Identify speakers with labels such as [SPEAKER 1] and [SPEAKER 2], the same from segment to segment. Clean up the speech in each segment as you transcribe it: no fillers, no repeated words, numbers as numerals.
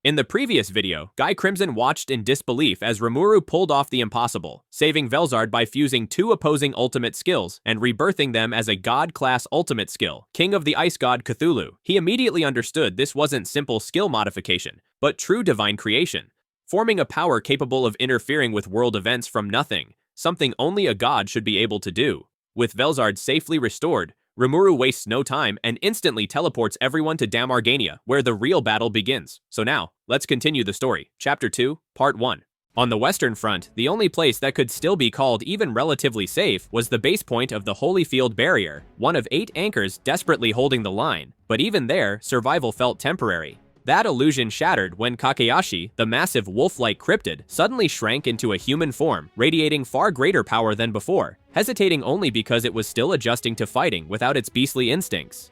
[SPEAKER 1] In the previous video, Guy Crimson watched in disbelief as Rimuru pulled off the impossible, saving Velzard by fusing two opposing ultimate skills and rebirthing them as a god-class ultimate skill, King of the Ice God Cthulhu. He immediately understood this wasn't simple skill modification, but true divine creation, forming a power capable of interfering with world events from nothing, something only a god should be able to do. With Velzard safely restored, Rimuru wastes no time and instantly teleports everyone to Damargania, where the real battle begins. So now, let's continue the story. Chapter 2, Part 1. On the Western Front, the only place that could still be called even relatively safe was the base point of the Holyfield barrier, one of 8 anchors desperately holding the line. But even there, survival felt temporary. That illusion shattered when Kakayashi, the massive wolf-like cryptid, suddenly shrank into a human form, radiating far greater power than before, hesitating only because it was still adjusting to fighting without its beastly instincts.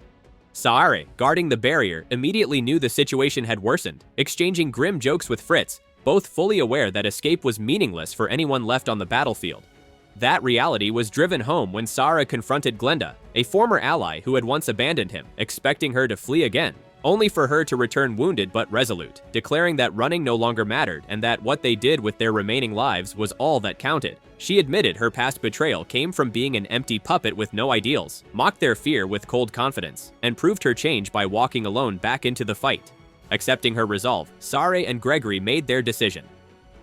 [SPEAKER 1] Sari, guarding the barrier, immediately knew the situation had worsened, exchanging grim jokes with Fritz, both fully aware that escape was meaningless for anyone left on the battlefield. That reality was driven home when Sari confronted Glenda, a former ally who had once abandoned him, expecting her to flee again, only for her to return wounded but resolute, declaring that running no longer mattered and that what they did with their remaining lives was all that counted. She admitted her past betrayal came from being an empty puppet with no ideals, mocked their fear with cold confidence, and proved her change by walking alone back into the fight. Accepting her resolve, Sari and Gregory made their decision.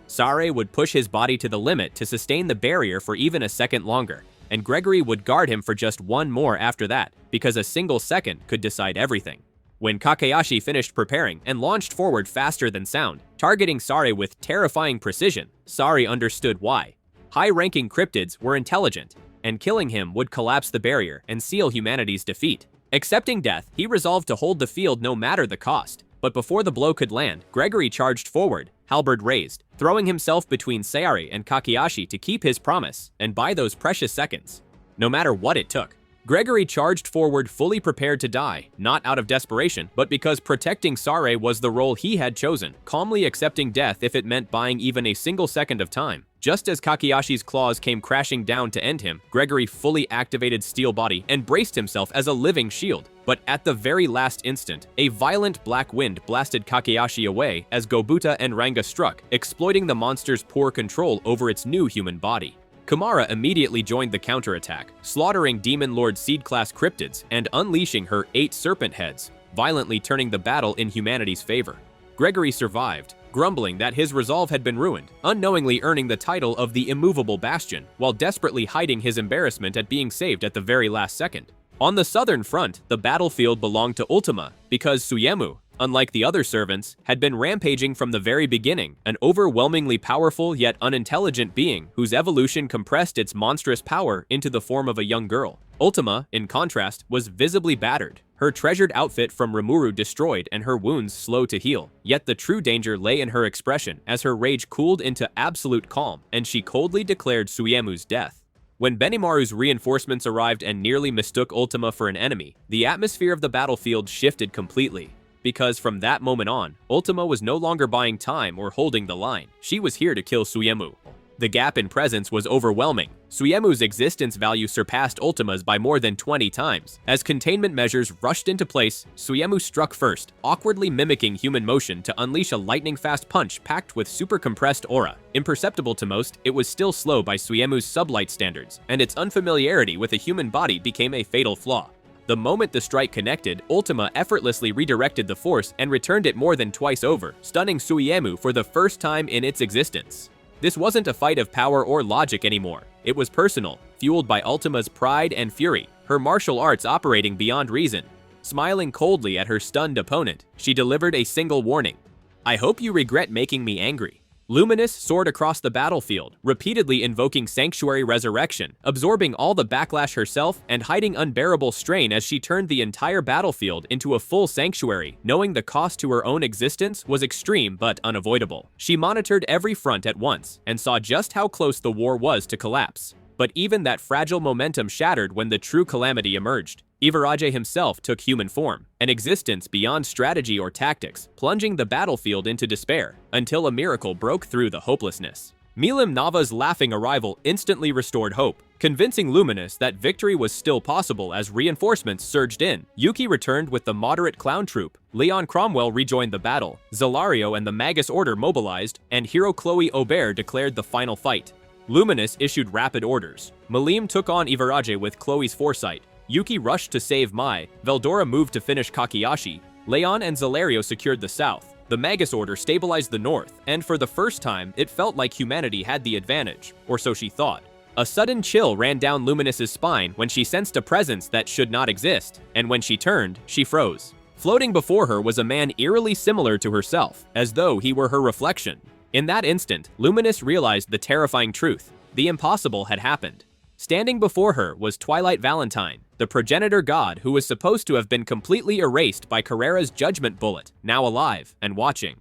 [SPEAKER 1] Sari would push his body to the limit to sustain the barrier for even a second longer, and Gregory would guard him for just one more after that, because a single second could decide everything. When Kakayashi finished preparing and launched forward faster than sound, targeting Sari with terrifying precision, Sari understood why. High-ranking cryptids were intelligent, and killing him would collapse the barrier and seal humanity's defeat. Accepting death, he resolved to hold the field no matter the cost. But before the blow could land, Gregory charged forward, halberd raised, throwing himself between Sari and Kakayashi to keep his promise and buy those precious seconds, no matter what it took. Gregory charged forward fully prepared to die, not out of desperation, but because protecting Sari was the role he had chosen, calmly accepting death if it meant buying even a single second of time. Just as Kakayashi's claws came crashing down to end him, Gregory fully activated Steel Body and braced himself as a living shield. But at the very last instant, a violent black wind blasted Kakayashi away as Gobuta and Ranga struck, exploiting the monster's poor control over its new human body. Kumara immediately joined the counterattack, slaughtering Demon Lord Seed-class cryptids and unleashing her 8 serpent heads, violently turning the battle in humanity's favor. Gregory survived, grumbling that his resolve had been ruined, unknowingly earning the title of the Immovable Bastion, while desperately hiding his embarrassment at being saved at the very last second. On the southern front, the battlefield belonged to Ultima, because Suimu, unlike the other servants, had been rampaging from the very beginning, an overwhelmingly powerful yet unintelligent being whose evolution compressed its monstrous power into the form of a young girl. Ultima, in contrast, was visibly battered, her treasured outfit from Rimuru destroyed and her wounds slow to heal. Yet the true danger lay in her expression as her rage cooled into absolute calm, and she coldly declared Suiemu's death. When Benimaru's reinforcements arrived and nearly mistook Ultima for an enemy, the atmosphere of the battlefield shifted completely. Because from that moment on, Ultima was no longer buying time or holding the line. She was here to kill Suimu. The gap in presence was overwhelming. Suiemu's existence value surpassed Ultima's by more than 20 times. As containment measures rushed into place, Suimu struck first, awkwardly mimicking human motion to unleash a lightning-fast punch packed with super-compressed aura. Imperceptible to most, it was still slow by Suiemu's sublight standards, and its unfamiliarity with a human body became a fatal flaw. The moment the strike connected, Ultima effortlessly redirected the force and returned it more than twice over, stunning Suiemu for the first time in its existence. This wasn't a fight of power or logic anymore. It was personal, fueled by Ultima's pride and fury, her martial arts operating beyond reason. Smiling coldly at her stunned opponent, she delivered a single warning. "I hope you regret making me angry." Luminous soared across the battlefield, repeatedly invoking Sanctuary Resurrection, absorbing all the backlash herself and hiding unbearable strain as she turned the entire battlefield into a full sanctuary, knowing the cost to her own existence was extreme but unavoidable. She monitored every front at once and saw just how close the war was to collapse. But even that fragile momentum shattered when the true calamity emerged. Ivaraje himself took human form, an existence beyond strategy or tactics, plunging the battlefield into despair, until a miracle broke through the hopelessness. Milim Nava's laughing arrival instantly restored hope. convincing Luminous that victory was still possible as reinforcements surged in. Yuki returned with the moderate clown troupe, Leon Cromwell rejoined the battle, Zelario and the Magus Order mobilized, and hero Chloe Aubert declared the final fight. Luminous issued rapid orders. Malim took on Ivarage with Chloe's foresight. Yuki rushed to save Mai, Veldora moved to finish Kakayashi, Leon and Zelario secured the south. The Magus Order stabilized the north, and for the first time, it felt like humanity had the advantage, or so she thought. A sudden chill ran down Luminous's spine when she sensed a presence that should not exist, and when she turned, she froze. Floating before her was a man eerily similar to herself, as though he were her reflection. In that instant, Luminous realized the terrifying truth. The impossible had happened. Standing before her was Twilight Valentine, the progenitor god who was supposed to have been completely erased by Carrera's judgment bullet, now alive and watching.